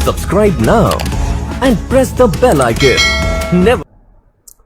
Subscribe now and press the bell icon. Never.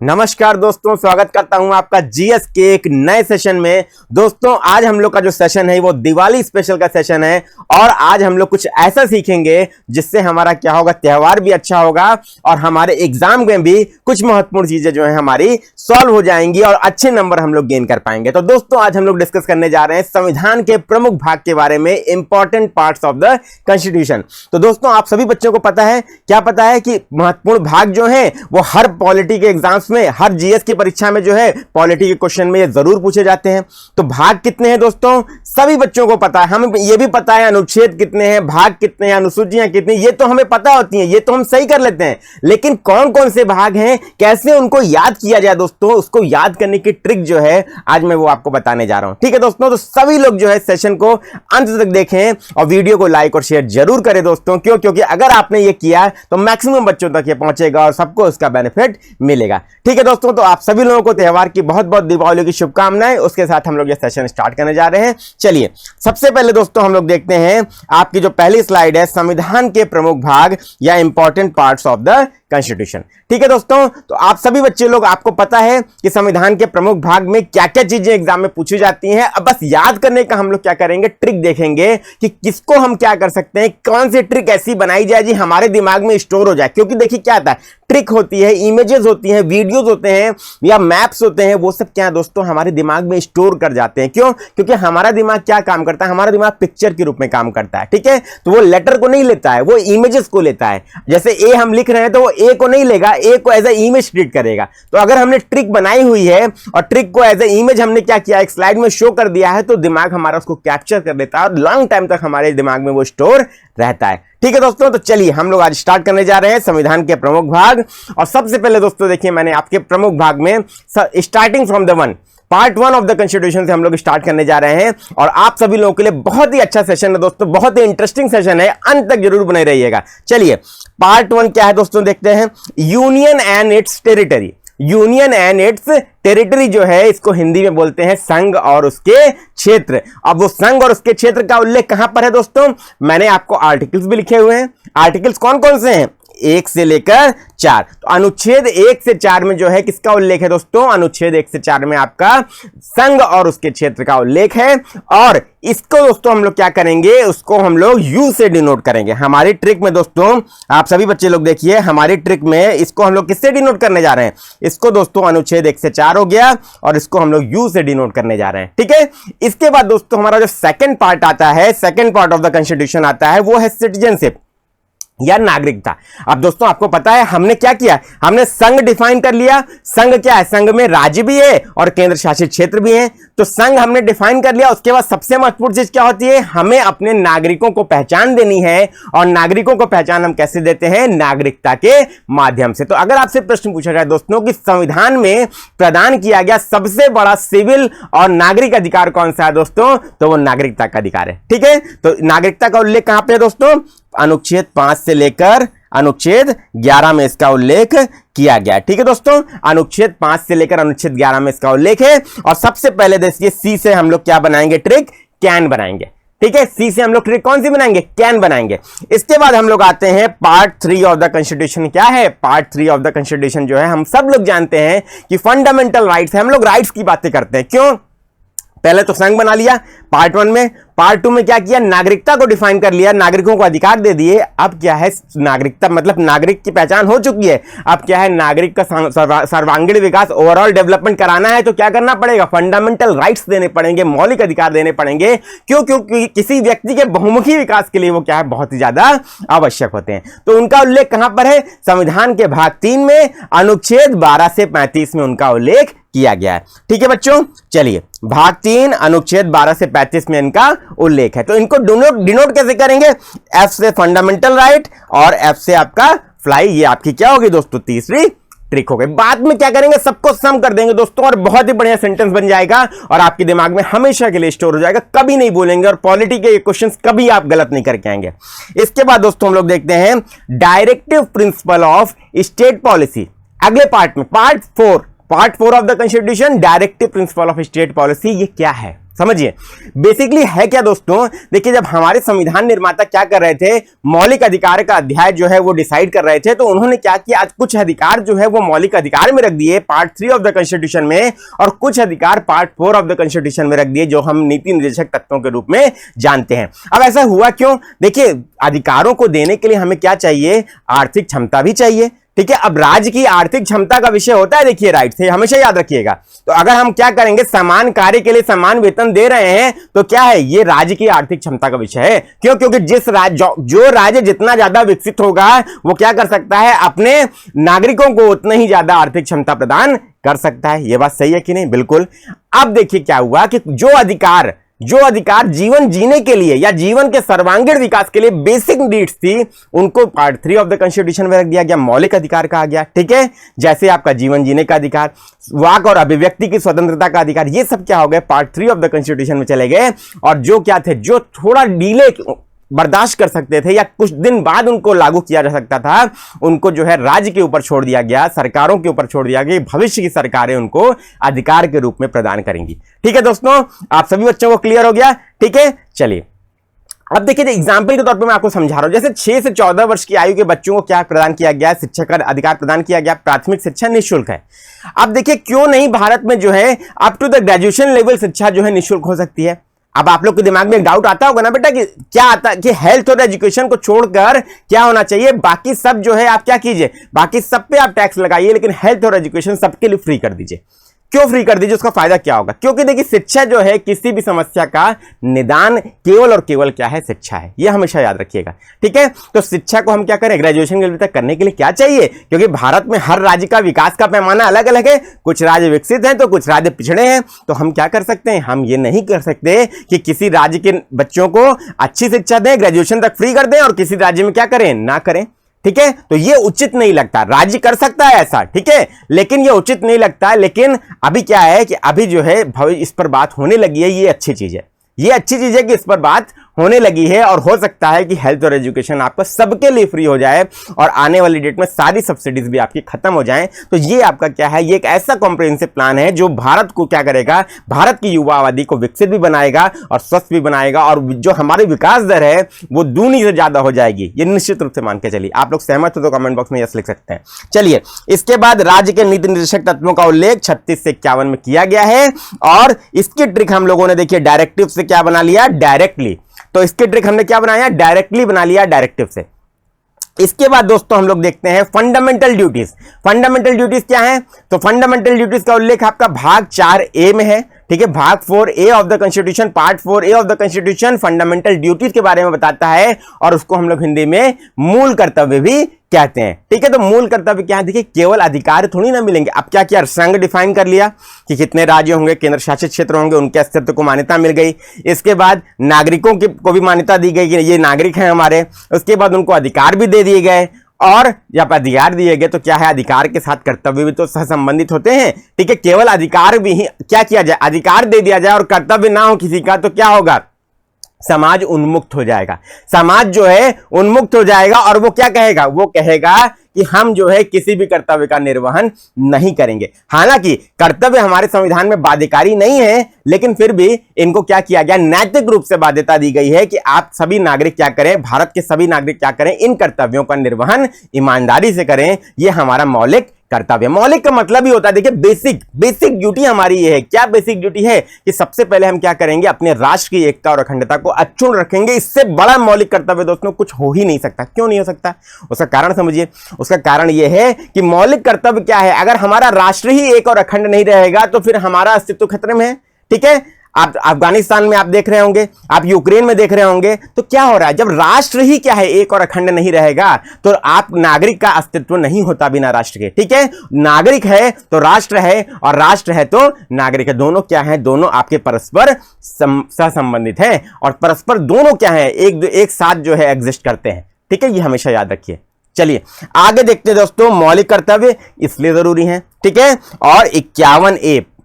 नमस्कार दोस्तों, स्वागत करता हूं आपका जीएस के एक नए सेशन में। दोस्तों आज हम लोग का जो सेशन है वो दिवाली स्पेशल का सेशन है और आज हम लोग कुछ ऐसा सीखेंगे जिससे हमारा क्या होगा, त्योहार भी अच्छा होगा और हमारे एग्जाम में भी कुछ महत्वपूर्ण चीजें जो है हमारी सॉल्व हो जाएंगी और अच्छे नंबर हम लोग गेन कर पाएंगे। तो दोस्तों आज हम लोग डिस्कस करने जा रहे हैं संविधान के प्रमुख भाग के बारे में, important parts of the constitution. तो दोस्तों आप सभी बच्चों को पता है, क्या पता है कि महत्वपूर्ण भाग जो है वो हर पॉलिटी के एग्जाम्स में, हर जीएस की परीक्षा में जो है पॉलिटी के क्वेश्चन में ये जरूर पूछे जाते हैं। तो भाग कितने हैं दोस्तों, सभी बच्चों को पता है, हमें ये भी पता है अनुच्छेद कितने हैं, भाग कितने हैं, अनुसूचियां कितनी, ये तो हमें पता होती हैं, ये तो हम सही कर लेते हैं। लेकिन कौन कौन से भाग हैं, कैसे उनको याद किया जाए दोस्तों, उसको याद करने की ट्रिक जो है आज मैं वो आपको बताने जा रहा हूं। ठीक है दोस्तों, तो सभी लोग जो है सेशन को अंत तक देखें और वीडियो को लाइक और शेयर जरूर करें दोस्तों। क्यों? क्योंकि अगर आपने ये किया तो मैक्सिमम बच्चों तक ये पहुंचेगा और सबको उसका बेनिफिट मिलेगा। ठीक है दोस्तों, तो आप सभी लोगों को त्योहार की बहुत बहुत दीपावली की शुभकामनाएं। उसके साथ हम लोग ये सेशन स्टार्ट करने जा रहे हैं। चलिए सबसे पहले दोस्तों हम लोग देखते हैं आपकी जो पहली स्लाइड है, संविधान के प्रमुख भाग या important parts of the constitution. ठीक है दोस्तों, तो आप सभी बच्चे लोग, आपको पता है कि संविधान के प्रमुख भाग में क्या क्या चीजें एग्जाम में पूछी जाती हैं। अब बस याद करने का हम लोग क्या करेंगे, ट्रिक देखेंगे कि किसको हम क्या कर सकते हैं, कौन सी ट्रिक ऐसी बनाई जाए जी हमारे दिमाग में स्टोर हो जाए। क्योंकि देखिए क्या आता है, ट्रिक होती है, इमेजेस होती हैं, वीडियोस होते हैं या मैप्स होते हैं, वो सब क्या है दोस्तों हमारे दिमाग में स्टोर कर जाते हैं। क्यों? क्योंकि हमारा दिमाग क्या काम करता है, हमारा दिमाग पिक्चर के रूप में काम करता है। ठीक है, तो वो लेटर को नहीं लेता है, वो इमेजेस को लेता है। जैसे ए हम लिख रहे हैं तो वो ए को नहीं लेगा, ए को एज ए इमेज ट्रीट करेगा। तो अगर हमने ट्रिक बनाई हुई है और ट्रिक को एज ए इमेज हमने क्या किया, एक स्लाइड में शो कर दिया है, तो दिमाग हमारा उसको कैप्चर कर लेता है और लॉन्ग टाइम तक हमारे दिमाग में वो स्टोर रहता है। ठीक है दोस्तों, तो चलिए हम लोग आज स्टार्ट करने जा रहे हैं संविधान के प्रमुख भाग। और सबसे पहले दोस्तों देखिए, मैंने आपके प्रमुख भाग में starting from the part 1 of the constitution से हम लोग स्टार्ट करने जा रहे हैं और आप सभी लोगों के लिए बहुत ही अच्छा सेशन है दोस्तों, बहुत ही इंटरेस्टिंग सेशन है, अंत तक जरूर बने रहिएगा। चलिए पार्ट 1 क्या है दोस्तों देखते हैं। Union and it's territory. Union and it's territory जो है, इसको हिंदी में बोलते हैं संघ और उसके क्षेत्र। अब वो संघ और उसके क्षेत्र का उल्लेख कहां पर है दोस्तों, मैंने आपको आर्टिकल्स भी लिखे हुए हैं। आर्टिकल्स कौन कौन से हैं, 1 से लेकर 4। तो अनुच्छेद 1 से 4 में जो है किसका उल्लेख है दोस्तों, अनुच्छेद 1 से 4 में आपका संघ और उसके क्षेत्र का उल्लेख है। और इसको दोस्तों हम लोग क्या करेंगे, उसको हम लोग यू से डिनोट करेंगे। हमारी ट्रिक में दोस्तों आप सभी बच्चे लोग देखिए, हमारी ट्रिक में इसको हम लोग किससे डिनोट करने जा रहे हैं, इसको दोस्तों अनुच्छेद 1 से 4 हो गया और इसको हम लोग यू से डिनोट करने जा रहे हैं। ठीक है, इसके बाद दोस्तों हमारा जो सेकंड पार्ट आता है, second part of the constitution आता है, वो है सिटीजनशिप या नागरिकता। अब दोस्तों आपको पता है हमने क्या किया, हमने संघ डिफाइन कर लिया। संघ क्या है, संघ में राज्य भी है और केंद्र शासित क्षेत्र भी है। तो संघ हमने डिफाइन कर लिया। उसके बाद सबसे महत्वपूर्ण चीज क्या होती है, हमें अपने नागरिकों को पहचान देनी है। और नागरिकों को पहचान हम कैसे देते हैं, नागरिकता के माध्यम से। तो अगर आपसे प्रश्न पूछा जाए दोस्तों कि संविधान में प्रदान किया गया सबसे बड़ा सिविल और नागरिक अधिकार कौन सा है दोस्तों, तो वो नागरिकता का अधिकार है। ठीक है, तो नागरिकता का उल्लेख कहां पे है दोस्तों, अनुच्छेद 5 से लेकर अनुच्छेद 11 में इसका उल्लेख किया गया। ठीक है दोस्तों, अनुच्छेद 5 से लेकर अनुच्छेद 11 में इसका उल्लेख है। और सबसे पहले देखिए सी से हम लोग क्या बनाएंगे, ट्रिक कैन बनाएंगे। ठीक है, सी से हम लोग ट्रिक कौन सी बनाएंगे, कैन बनाएंगे। इसके बाद हम लोग आते हैं पार्ट 3 ऑफ द कॉन्स्टिट्यूशन। क्या है पार्ट 3 ऑफ द कॉन्स्टिट्यूशन, जो है हम सब लोग जानते हैं कि फंडामेंटल राइट्स है। हम लोग राइट्स की बातें करते हैं। क्यों, पहले तो संघ बना लिया पार्ट 1 में, पार्ट 2 में क्या किया, नागरिकता को डिफाइन कर लिया, नागरिकों को अधिकार दे दिए। अब क्या है, नागरिकता मतलब नागरिक की पहचान हो चुकी है। अब क्या है, नागरिक का सर्वांगीण विकास, ओवरऑल डेवलपमेंट कराना है तो क्या करना पड़ेगा, फंडामेंटल राइट्स देने पड़ेंगे, मौलिक अधिकार देने पड़ेंगे। क्यों? क्योंकि किसी व्यक्ति के बहुमुखी विकास के लिए वो क्या है, बहुत ही ज्यादा आवश्यक होते हैं। तो उनका उल्लेख कहां पर है, संविधान के भाग 3 में अनुच्छेद 12 से 35 में उनका उल्लेख किया गया है। ठीक है बच्चों, चलिए भाग 3 अनुच्छेद 12 से 35 में इनका उल्लेख है। तो इनको डिनोट कैसे करेंगे, एफ से फंडामेंटल राइट और एफ से आपका फ्लाई। ये आपकी क्या होगी दोस्तों, तीसरी ट्रिक हो गई। बाद में क्या करेंगे, सबको सम कर देंगे दोस्तों और बहुत ही बढ़िया सेंटेंस बन जाएगा और आपके दिमाग में हमेशा के लिए स्टोर हो जाएगा, कभी नहीं भूलेंगे और पॉलिटी के क्वेश्चंस कभी आप गलत नहीं करके आएंगे। इसके बाद दोस्तों हम लोग देखते हैं directive principle of state policy. अगले पार्ट में part 4 of the constitution, directive principle of state policy. ये क्या है, समझिए बेसिकली है क्या दोस्तों। देखिए जब हमारे संविधान निर्माता क्या कर रहे थे, मौलिक अधिकार का अध्याय जो है वो डिसाइड कर रहे थे, तो उन्होंने क्या किया, आज कुछ अधिकार जो है वो मौलिक अधिकार में रख दिए पार्ट 3 ऑफ द कॉन्स्टिट्यूशन में, और कुछ अधिकार पार्ट 4 ऑफ द कॉन्स्टिट्यूशन में रख दिए जो हम नीति निर्देशक तत्वों के रूप में जानते हैं। अब ऐसा हुआ क्यों? देखिए अधिकारों को देने के लिए हमें क्या चाहिए, आर्थिक क्षमता भी चाहिए, ठीक है। अब राज्य की आर्थिक क्षमता का विषय होता है, देखिए राइट से हमेशा याद रखिएगा। तो अगर हम क्या करेंगे, समान कार्य के लिए समान वेतन दे रहे हैं, तो क्या है, ये राज्य की आर्थिक क्षमता का विषय है। क्यों? क्योंकि जिस राज्य जो राज्य जितना ज्यादा विकसित होगा वो क्या कर सकता है, अपने नागरिकों को उतना ही ज्यादा आर्थिक क्षमता प्रदान कर सकता है। यह बात सही है कि नहीं? बिल्कुल। अब देखिए क्या हुआ कि जो अधिकार जीवन जीने के लिए या जीवन के सर्वांगीण विकास के लिए बेसिक नीड्स थी, उनको पार्ट 3 ऑफ द कॉन्स्टिट्यूशन में रख दिया गया, मौलिक अधिकार कहा गया, ठीक है। जैसे आपका जीवन जीने का अधिकार, वाक और अभिव्यक्ति की स्वतंत्रता का अधिकार, ये सब क्या हो गए, पार्ट 3 ऑफ द कॉन्स्टिट्यूशन में चले गए। और जो क्या थे, जो थोड़ा डीले बर्दाश्त कर सकते थे या कुछ दिन बाद उनको लागू किया जा सकता था, उनको जो है राज्य के ऊपर छोड़ दिया गया, सरकारों के ऊपर छोड़ दिया गया। भविष्य की सरकारें उनको अधिकार के रूप में प्रदान करेंगी। ठीक है दोस्तों, आप सभी बच्चों को क्लियर हो गया? ठीक है, चलिए अब देखिए एग्जाम्पल के तौर पर मैं आपको समझा रहा हूं। जैसे 6 से 14 वर्ष की आयु के बच्चों को क्या प्रदान किया गया, शिक्षा का अधिकार प्रदान किया गया, प्राथमिक शिक्षा निःशुल्क है। अब देखिए क्यों नहीं भारत में जो है up to the graduation level शिक्षा जो है निःशुल्क हो सकती है। अब आप लोग के दिमाग में एक डाउट आता होगा ना बेटा कि क्या आता कि हेल्थ और एजुकेशन को छोड़कर क्या होना चाहिए, बाकी सब जो है आप क्या कीजिए, बाकी सब पे आप टैक्स लगाइए, लेकिन हेल्थ और एजुकेशन सबके लिए फ्री कर दीजिए। क्यों फ्री कर दीजिए? उसका फायदा क्या होगा? क्योंकि देखिए शिक्षा जो है किसी भी समस्या का निदान केवल और केवल क्या है, शिक्षा है। यह हमेशा याद रखिएगा, ठीक है। तो शिक्षा को हम क्या करें, ग्रेजुएशन लेवल तक करने के लिए क्या चाहिए, क्योंकि भारत में हर राज्य का विकास का पैमाना अलग अलग है। कुछ राज्य विकसित हैं तो कुछ राज्य पिछड़े हैं। तो हम क्या कर सकते हैं, हम ये नहीं कर सकते कि किसी राज्य के बच्चों को अच्छी शिक्षा दें, ग्रेजुएशन तक फ्री कर दें, और किसी राज्य में क्या करें, ना करें। ठीक है, तो ये उचित नहीं लगता। राज्य कर सकता है ऐसा, ठीक है, लेकिन ये उचित नहीं लगता। लेकिन अभी क्या है कि अभी जो है भविष्य इस पर बात होने लगी है, ये अच्छी चीज है। ये अच्छी चीज है कि इस पर बात होने लगी है, और हो सकता है कि हेल्थ और एजुकेशन आपका सबके लिए फ्री हो जाए और आने वाली डेट में सारी सब्सिडीज भी आपकी खत्म हो जाएं। तो ये आपका क्या है, ये एक ऐसा कॉम्प्रिहेंसिव प्लान है जो भारत को क्या करेगा, भारत की युवा आबादी को विकसित भी बनाएगा और स्वस्थ भी बनाएगा, और जो हमारी विकास दर है वो दूनी से ज्यादा हो जाएगी। ये निश्चित रूप से मान के चलिए। आप लोग सहमत हो तो कमेंट बॉक्स में यस लिख सकते हैं। चलिए, इसके बाद राज्य के नीति निर्देशक तत्वों का उल्लेख 36 से 51 में किया गया है, और इसकी ट्रिक हम लोगों ने देखिए डायरेक्टिव से क्या बना लिया, डायरेक्टली। तो इसके ट्रिक हमने क्या बनाया, डायरेक्टली बना लिया डायरेक्टिव से। इसके बाद दोस्तों हम लोग देखते हैं फंडामेंटल ड्यूटीज। फंडामेंटल ड्यूटीज क्या है, तो फंडामेंटल ड्यूटीज का उल्लेख आपका भाग 4A में है, ठीक है। भाग 4A of the constitution, part 4A of the constitution fundamental duties के बारे में बताता है, और उसको हम लोग हिंदी में मूल कर्तव्य भी कहते हैं, ठीक है। तो मूल कर्तव्य क्या है, देखिए केवल अधिकार थोड़ी ना मिलेंगे। अब क्या किया, संघ डिफाइन कर लिया कि कितने राज्य होंगे, केंद्र शासित क्षेत्र होंगे, उनके अस्तित्व को मान्यता मिल गई। इसके बाद नागरिकों को भी मान्यता दी गई कि ये नागरिक हैं हमारे। उसके बाद उनको अधिकार भी दे दिए गए, और जब अधिकार दिए गए तो क्या है, अधिकार के साथ कर्तव्य भी तो सहसंबंधित होते हैं, ठीक है। केवल अधिकार भी ही क्या किया जाए, अधिकार दे दिया जाए और कर्तव्य ना हो किसी का, तो क्या होगा, समाज उन्मुक्त हो जाएगा। समाज जो है उन्मुक्त हो जाएगा, और वो क्या कहेगा, वो कहेगा कि हम जो है किसी भी कर्तव्य का निर्वहन नहीं करेंगे। हालांकि कर्तव्य हमारे संविधान में बाध्यकारी नहीं है, लेकिन फिर भी इनको क्या किया गया, नैतिक रूप से बाध्यता दी गई है कि आप सभी नागरिक क्या करें, भारत के सभी नागरिक क्या करें, इन कर्तव्यों का निर्वहन ईमानदारी से करें। यह हमारा मौलिक कर्तव्य। मौलिक का मतलब ही होता है, देखिए बेसिक ड्यूटी हमारी ये है। क्या बेसिक ड्यूटी है कि सबसे पहले हम क्या करेंगे, अपने राष्ट्र की एकता और अखंडता को अक्षुण्ण रखेंगे। इससे बड़ा मौलिक कर्तव्य दोस्तों कुछ हो ही नहीं सकता। क्यों नहीं हो सकता, उसका कारण समझिए। उसका कारण यह है कि मौलिक कर्तव्य क्या है, अगर हमारा राष्ट्र ही एक और अखंड नहीं रहेगा तो फिर हमारा अस्तित्व खतरे में है, ठीक है। आप अफगानिस्तान में आप देख रहे होंगे, आप यूक्रेन में देख रहे होंगे, तो क्या हो रहा है, जब राष्ट्र ही क्या है, एक और अखंड नहीं रहेगा, तो आप नागरिक का अस्तित्व नहीं होता बिना राष्ट्र के, ठीक है। नागरिक है तो राष्ट्र है, और राष्ट्र है तो नागरिक है। दोनों क्या है, दोनों आपके परस्पर सहसंबंधित हैं, और परस्पर दोनों क्या है, एक साथ जो है एग्जिस्ट करते हैं, ठीक है। ये हमेशा याद रखिए। चलिए आगे देखते हैं दोस्तों। मौलिक कर्तव्य इसलिए जरूरी है, ठीक है। और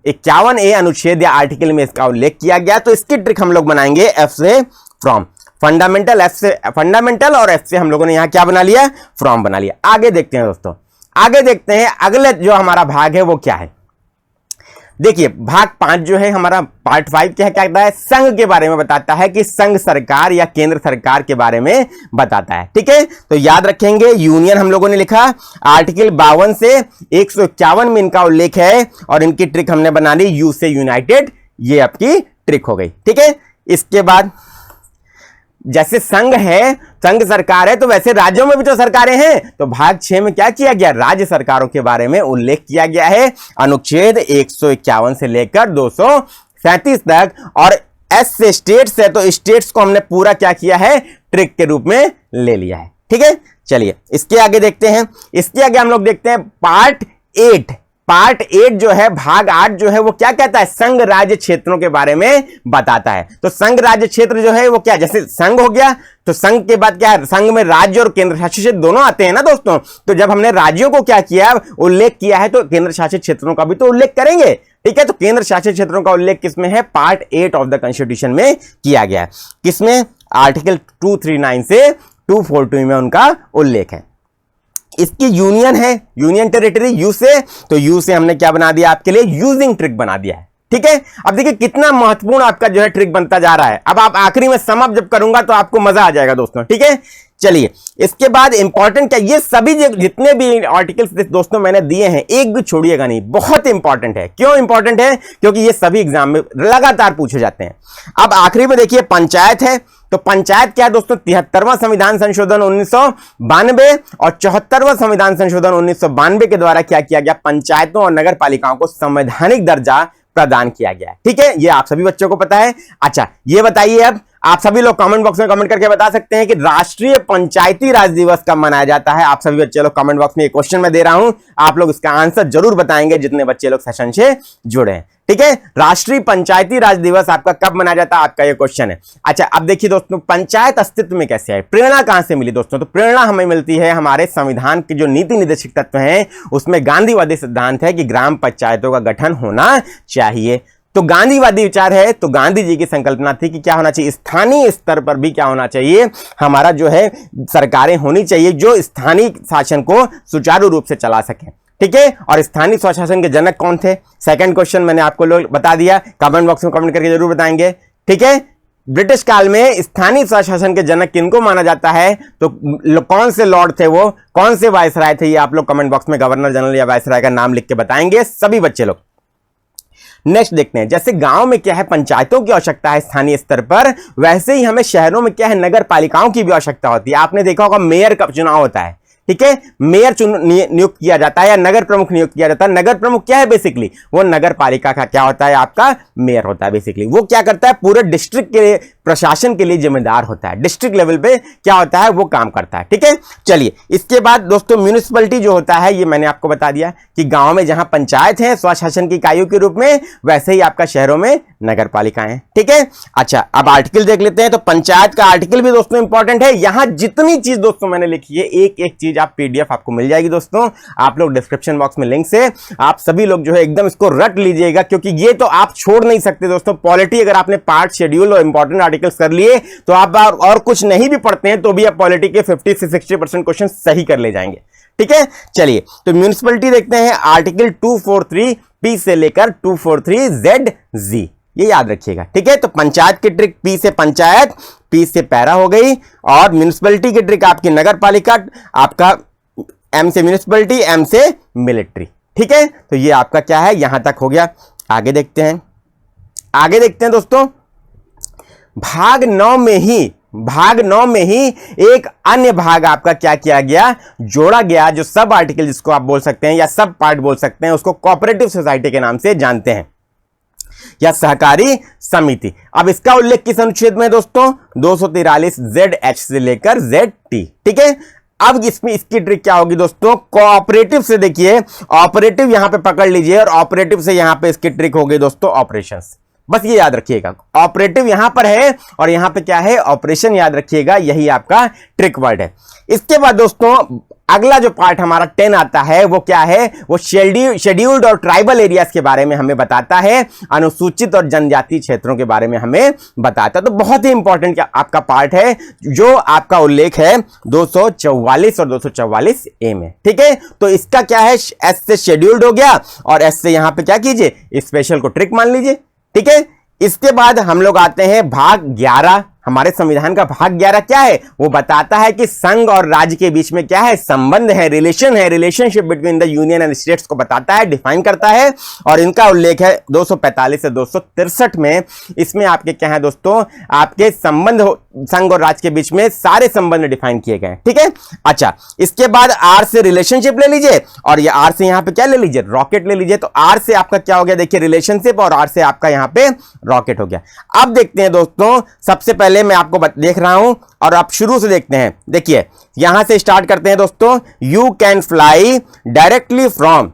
51A अनुच्छेद या आर्टिकल में इसका उल्लेख किया गया। तो इसकी ट्रिक हम लोग बनाएंगे F से फ्रॉम, फंडामेंटल F से फंडामेंटल, और F से हम लोगों ने यहां क्या बना लिया, फ्रॉम बना लिया। आगे देखते हैं दोस्तों, आगे देखते हैं अगले जो हमारा भाग है वो क्या है। देखिए भाग 5 जो है हमारा पार्ट 5 क्या कहता है, संघ के बारे में बताता है कि संघ सरकार या केंद्र सरकार के बारे में बताता है। ठीक है, तो याद रखेंगे यूनियन हम लोगों ने लिखा, आर्टिकल 52 से 151 में इनका उल्लेख है और इनकी ट्रिक हमने बना ली यू से यूनाइटेड, ये आपकी ट्रिक हो गई। ठीक है, इसके बाद जैसे संघ है, संघ सरकार है, तो वैसे राज्यों में भी तो सरकारें हैं। तो भाग 6 में क्या किया गया, राज्य सरकारों के बारे में उल्लेख किया गया है, अनुच्छेद 151 से लेकर 237 तक। और एस से स्टेट्स है, तो स्टेट्स को हमने पूरा क्या किया है, ट्रिक के रूप में ले लिया है। ठीक है, चलिए इसके आगे देखते हैं। इसके आगे हम लोग देखते हैं पार्ट 8। पार्ट 8 जो है, भाग 8 जो है वो क्या कहता है, संघ राज्य क्षेत्रों के बारे में बताता है। तो संघ राज्य क्षेत्र जो है वो क्या, जैसे संघ हो गया तो संघ के बाद क्या है, संघ में राज्य और केंद्र शासित क्षेत्र दोनों आते हैं ना दोस्तों। तो जब हमने राज्यों को क्या किया, उल्लेख किया है, तो केंद्र शासित क्षेत्रों का भी तो उल्लेख करेंगे। ठीक है, तो केंद्र शासित क्षेत्रों का उल्लेख किसमें है, पार्ट 8 ऑफ द कॉन्स्टिट्यूशन में किया गया है। किसमें, आर्टिकल 239 से 242 में उनका उल्लेख है। इसकी यूनियन है, यूनियन टेरिटरी यू से, तो यू से हमने क्या बना दिया आपके लिए, यूजिंग ट्रिक बना दिया है। ठीक है, अब देखिए कितना महत्वपूर्ण आपका जो है ट्रिक बनता जा रहा है। अब आप आखिरी में सम अप जब करूंगा तो आपको मजा आ जाएगा दोस्तों। ठीक है, चलिए इसके बाद इंपॉर्टेंट क्या, ये सभी जितने भी आर्टिकल्स दोस्तों मैंने दिए हैं, एक भी छोड़िएगा नहीं, बहुत इंपॉर्टेंट है। क्यों इंपॉर्टेंट है, क्योंकि ये सभी एग्जाम में लगातार पूछे जाते हैं। अब आखिरी में देखिए पंचायत है, तो पंचायत क्या है दोस्तों, 73वां संविधान संशोधन 1992 और 74वां संविधान संशोधन 1992 के द्वारा क्या किया गया, पंचायतों और नगर पालिकाओं को संवैधानिक दर्जा प्रदान किया गया है। ठीक है, ये आप सभी बच्चों को पता है। अच्छा ये बताइए, अब आप सभी लोग कमेंट बॉक्स में कमेंट करके बता सकते हैं कि राष्ट्रीय पंचायती राज दिवस कब मनाया जाता है। आप सभी बच्चे लोग कमेंट बॉक्स में एक क्वेश्चन मैं दे रहा हूं, आप लोग इसका आंसर जरूर बताएंगे जितने बच्चे लोग सेशन से जुड़े हैं। ठीक है, राष्ट्रीय पंचायती राज दिवस आपका कब मनाया जाता है, आपका ये क्वेश्चन है। अच्छा अब देखिए दोस्तों, पंचायत अस्तित्व में कैसे आई, प्रेरणा कहां से मिली दोस्तों, तो प्रेरणा हमें मिलती है हमारे संविधान के जो नीति निर्देशक तत्व हैं, उसमें गांधीवादी सिद्धांत है कि ग्राम पंचायतों का गठन होना चाहिए। तो गांधीवादी विचार है, तो गांधी जी की संकल्पना थी कि क्या होना चाहिए, स्थानीय स्तर पर भी क्या होना चाहिए, हमारा जो है सरकारें होनी चाहिए जो स्थानीय शासन को सुचारू रूप से चला सके। ठीक है, और स्थानीय स्वशासन के जनक कौन थे, सेकंड क्वेश्चन मैंने आपको लोग बता दिया, कमेंट बॉक्स में कमेंट करके जरूर बताएंगे। ठीक है, ब्रिटिश काल में स्थानीय स्वशासन के जनक किनको माना जाता है, तो कौन से लॉर्ड थे वो, कौन से वायसराय थे, ये आप लोग कमेंट बॉक्स में गवर्नर जनरल या वायसराय का नाम लिख के बताएंगे सभी बच्चे लोग। नेक्स्ट देखते हैं, जैसे गांव में क्या है पंचायतों की आवश्यकता है स्थानीय स्तर पर, वैसे ही हमें शहरों में क्या है नगर पालिकाओं की भी आवश्यकता होती है। आपने देखा होगा मेयर का चुनाव होता है, ठीक है, मेयर नियुक्त किया जाता है या नगर प्रमुख नियुक्त किया जाता है। नगर प्रमुख क्या है, बेसिकली वो नगर पालिका का क्या होता है, आपका मेयर होता है। बेसिकली वो क्या करता है, पूरे डिस्ट्रिक्ट के लिए प्रशासन के लिए जिम्मेदार होता है, डिस्ट्रिक्ट लेवल पे क्या होता है वो काम करता है। ठीक है, चलिए इसके बाद दोस्तों म्यूनिसिपैलिटी जो होता है, ये मैंने आपको बता दिया कि गांव में जहां पंचायत है स्वशासन की इकाइयों के रूप में, वैसे ही आपका शहरों में नगर पालिकाएं हैं। ठीक है, अच्छा अब आर्टिकल देख लेते हैं। तो पंचायत का आर्टिकल भी दोस्तों इंपॉर्टेंट है। यहां जितनी चीज दोस्तों मैंने लिखी है, एक एक चीज आप पीडीएफ आपको मिल जाएगी दोस्तों, आप लोग डिस्क्रिप्शन बॉक्स में लिंक से आप सभी लोग जो है एकदम इसको रट लीजिएगा, क्योंकि ये तो आप छोड़ नहीं सकते दोस्तों। पॉलिटी अगर आपने पार्ट शेड्यूल और इंपॉर्टेंट आर्टिकल्स कर लिए तो आप और कुछ नहीं भी पढ़ते हैं तो भी आप पॉलिटी के 50 से 60% क्वेश्चन सही कर ले जाएंगे। ठीक है, चलिए तो म्यूनिसिपैलिटी देखते हैं, आर्टिकल 243 पी से लेकर 243 ZG, ये याद रखिएगा। ठीक है, तो पंचायत की ट्रिक पी से पंचायत, पी से पैरा हो गई, और म्यूनिसिपैलिटी की ट्रिक आपकी नगर पालिका, आपका एम से म्यूनिसिपैलिटी, एम से मिलिट्री। ठीक है, तो ये आपका क्या है, यहां तक हो गया। आगे देखते हैं, आगे देखते हैं दोस्तों, भाग 9 में ही एक अन्य भाग आपका क्या किया गया, जोड़ा गया, जो सब आर्टिकल जिसको आप बोल सकते हैं या सब पार्ट बोल सकते हैं, उसको कोऑपरेटिव सोसाइटी के नाम से जानते हैं या सहकारी समिति। अब इसका उल्लेख किस अनुच्छेद में दोस्तों, 243 ZH से लेकर ZT। ठीक है, अब इसमें इसकी ट्रिक क्या होगी दोस्तों, कोऑपरेटिव से देखिए, ऑपरेटिव यहां पे पकड़ लीजिए, और ऑपरेटिव से यहां पे इसकी ट्रिक होगी दोस्तों ऑपरेशंस। बस ये याद रखिएगा, ऑपरेटिव यहां पर है और यहां पे क्या है, ऑपरेशन, याद रखिएगा, यही आपका ट्रिक वर्ड है। इसके बाद दोस्तों अगला जो पार्ट हमारा 10 आता है वो क्या है, वो शेड्यूल्ड और ट्राइबल एरियाज के बारे में हमें बताता है, अनुसूचित और जनजातीय क्षेत्रों के बारे में हमें बताता है। तो बहुत ही इंपॉर्टेंट आपका पार्ट है जो आपका उल्लेख है 244 और 244 ए में। ठीक है, तो इसका क्या है, एस से शेड्यूल्ड हो गया और एस से यहां पे क्या कीजिए, स्पेशल को ट्रिक मान लीजिए। ठीक है, इसके बाद हम लोग आते हैं भाग 11। हमारे संविधान का भाग 11 क्या है, वो बताता है कि संघ और राज्य के बीच में क्या है, संबंध है, रिलेशन है, relationship between the union and states को बताता है, डिफाइन करता है। और इनका उल्लेख है 245 से 263 में। इसमें आपके क्या है दोस्तों, आपके संबंध संघ और राज्य के बीच में सारे संबंध डिफाइन किए गए। ठीक है, अच्छा, इसके बाद आर से रिलेशनशिप ले लीजिए और ये आर से यहां पे क्या ले लीजिए, रॉकेट ले लीजिए। तो आर से आपका क्या हो गया, देखिए रिलेशनशिप, और आर से आपका यहां पे रॉकेट हो गया। अब देखते हैं दोस्तों, सबसे पहले मैं आपको देख रहा हूं और आप शुरू से देखते हैं। देखिए यहां से स्टार्ट करते हैं दोस्तों, you can fly directly from,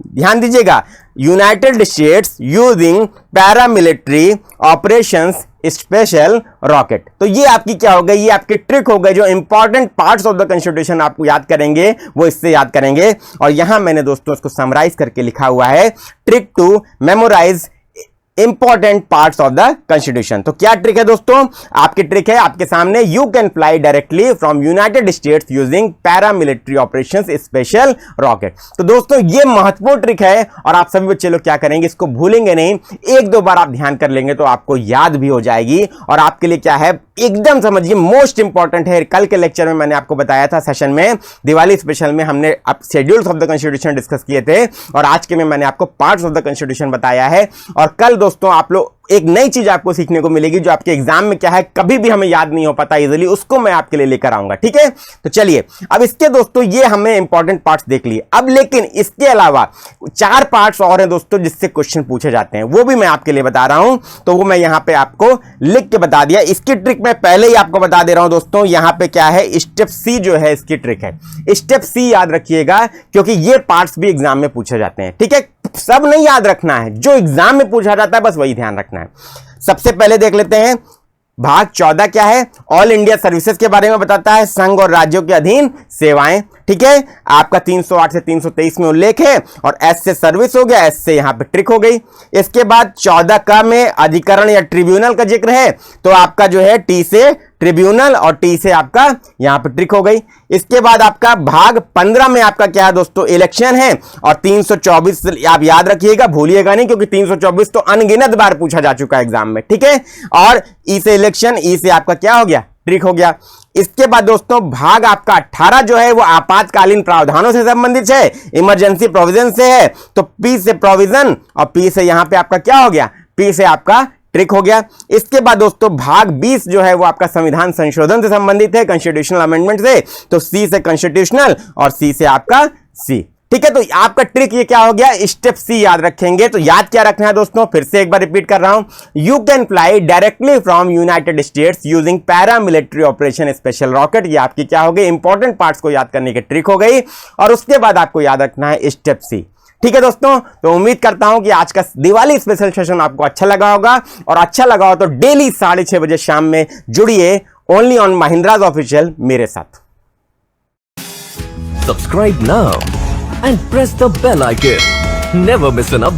ध्यान दीजिएगा, United states using paramilitary operations special rocket. तो ये आपकी क्या हो गई, ये आपकी ट्रिक हो गई। जो important parts of the constitution आपको याद करेंगे वो इससे याद करेंगे। और यहां मैंने दोस्तों इसको समराइज करके लिखा हुआ है, trick to memorise important parts of the constitution. तो क्या ट्रिक है दोस्तों, आपकी ट्रिक है आपके सामने, you can fly directly from United states using paramilitary operations special rocket. तो दोस्तों ये महत्वपूर्ण ट्रिक है और आप सभी बच्चे लोग क्या करेंगे, इसको भूलेंगे नहीं, एक दो बार आप ध्यान कर लेंगे तो आपको याद भी हो जाएगी और आपके लिए क्या है, एकदम समझिए मोस्ट इंपॉर्टेंट है। कल के लेक्चर में मैंने आपको बताया था, सेशन में दिवाली स्पेशल में हमने schedules of the constitution discuss किए थे और आज के में मैंने आपको पार्ट्स ऑफ द कॉन्स्टिट्यूशन बताया है। और कल दोस्तों आप लोग एक नई चीज आपको सीखने को मिलेगी जो आपके एग्जाम में क्या है, कभी भी हमें याद नहीं हो पाता इजीली, उसको मैं आपके लिए लेकर आऊंगा। ठीक है, तो चलिए अब इसके दोस्तों ये हमें इंपॉर्टेंट पार्ट्स देख लिए। अब लेकिन इसके अलावा 4 पार्ट्स और हैं दोस्तों जिससे क्वेश्चन पूछे जाते हैं, वो भी मैं आपके लिए बता रहा हूं। तो वो मैं यहां पे आपको लिख के बता दिया। इसकी ट्रिक मैं पहले ही आपको बता दे रहा हूं दोस्तों, यहां पे क्या है, स्टेप सी जो है इसकी ट्रिक है। स्टेप सी याद रखिएगा क्योंकि ये पार्ट्स भी एग्जाम में पूछे जाते हैं। ठीक है, सब नहीं याद रखना है, जो एग्जाम में पूछा जाता है बस वही ध्यान रखना है। सबसे पहले देख लेते हैं भाग 14 क्या है, ऑल इंडिया सर्विसेज के बारे में बताता है, संघ और राज्यों के अधीन सेवाएं। ठीक है, आपका 308 से 323 में उल्लेख है और एस से सर्विस हो गया, एस से यहां पे ट्रिक हो गई। इसके बाद 14 का में अधिकरण या ट्रिब्यूनल का जिक्र है तो आपका जो है टी से ट्रिब्यूनल और टी से आपका यहां पे ट्रिक हो गई। इसके बाद आपका भाग 15 में आपका क्या है दोस्तों, इलेक्शन है और 324 आप याद रखिएगा, भूलिएगा नहीं क्योंकि 324 तो अनगिनत बार पूछा जा चुका है एग्जाम में। ठीक है, और ई से इलेक्शन, ई से आपका क्या हो गया, ट्रिक हो गया। इसके बाद दोस्तों भाग आपका 18 जो है वो आपातकालीन प्रावधानों से संबंधित है, इमरजेंसी प्रोविजन से है, तो पी से प्रोविजन और पी से यहां पे आपका क्या हो गया, पी से आपका ट्रिक हो गया। इसके बाद दोस्तों भाग 20 जो है वो आपका संविधान संशोधन से संबंधित है, कॉन्स्टिट्यूशनल अमेंडमेंट से, तो सी से कॉन्स्टिट्यूशनल और सी से आपका सी। ठीक है, तो आपका ट्रिक ये क्या हो गया, स्टेप सी याद रखेंगे। तो याद क्या रखना है दोस्तों, फिर से एक बार रिपीट कर रहा हूं, you can fly directly from United states using paramilitary operation special rocket. ये आपकी क्या हो गई, इंपॉर्टेंट पार्ट्स को याद करने की ट्रिक हो गई। और उसके बाद आपको याद रखना है स्टेप सी। ठीक है दोस्तों, तो उम्मीद करता हूं कि आज का दिवाली स्पेशल सेशन आपको अच्छा लगा होगा और अच्छा लगा हो तो डेली 6:30 बजे शाम में जुड़िए ओनली ऑन महिंद्राज ऑफिशियल मेरे साथ। Subscribe now and press the bell icon. Never miss an update.